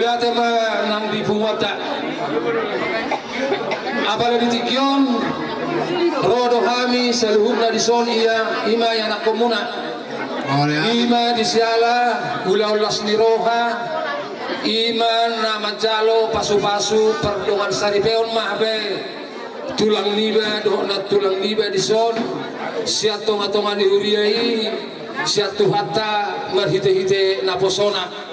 ya tema nang di pumata apalagi tikyon rodo kami seluhurna di son iya ima yang nak komuna ima di siala ulas ni roha ima nama jalo pasu-pasu perdongan saripeon mahbe tulang niba dohna tulang niba di son siat tonga-tonga di huriai siat tuhata merhite-hite naposona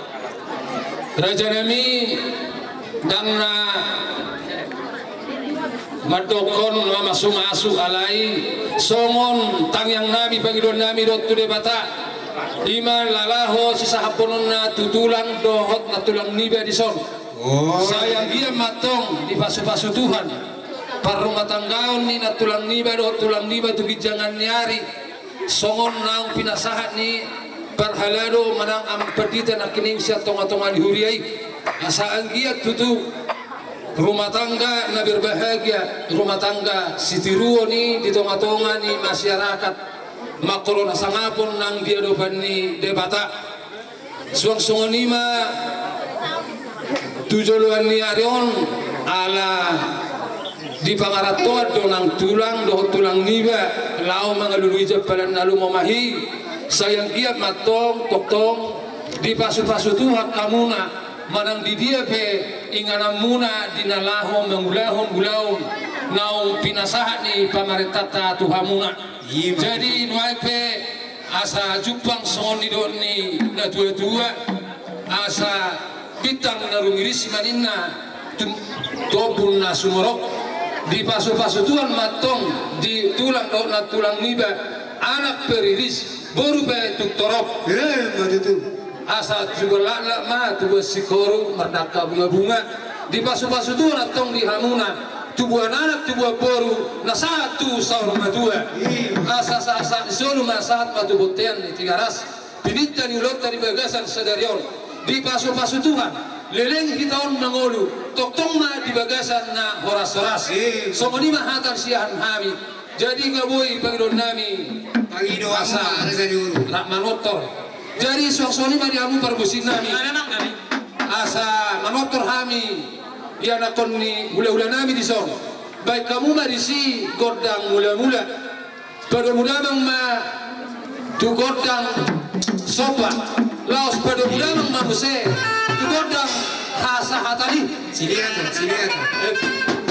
Raja nami dan madokon masu alai songon tang yang nami pagidon nami dot tude bata iman lalaho sisahaponon na tutulang dohot na tulang niba di son sayang dia matong di pasu-pasu Tuhan parumah tanggaon ni na tulang niba dohot tulang niba tu jangan nyari songon naung pinasahat ni parhalado manang amperdita nak kining siya tonga-tonga dihuriai asaan giat tutu rumah tangga na berbahagia rumah tangga sitiruo ni di tonga-tonga ni masyarakat makron sangapon nang dia doban ni debata suang-suang nima tujoluan ni arion ala di pangaratoa donang tulang doh tulang niba lau mangalului japalan nalu mamahi sayang giat matong toktong di pasu-pasu Tuhan kamuna manang di dia pe ingana muna dinalahon mengulahon gulaon naung pinasahat ni pamarentata Tuhamuna jadi nuai pe asa jupang soni doni na tua-tua asa pitang narungiris maninna tobul na sumorok di pasu-pasu Tuhan matong di tulang na tulang niba anak periris baru betul torok asa juga lala ma tubuh sikoru merdaka bunga-bunga di pasu-pasu tu natong di hamuna tubuh anak tubuh baru na satu saur matua asa solo masahat matu botean di tiga ras pinita ni ulot dari bagasan sadarion di pasu-pasu Tuhan leleng kita on mangolu toktong ma di bagasan na horas-horas somoni mahatan siahan hami jadi ngabui pagidon nami Pagido asa nak manotor jadi suang-suang mari amu perbusin nami asa manotor kami ya nakon ni mula-mula nami di son baik kamu mari si godang mula-mula pada mula mang ma tu godang sopa laos pada mula mang ma muse tu godang hasa hatali siliaton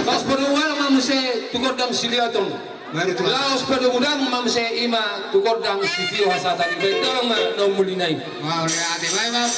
laos pada mula mang muse tu godang siliaton laos pada udang mamse ima tu kodang sitio hasatan baik dalam no mulinai wow lihat bye bye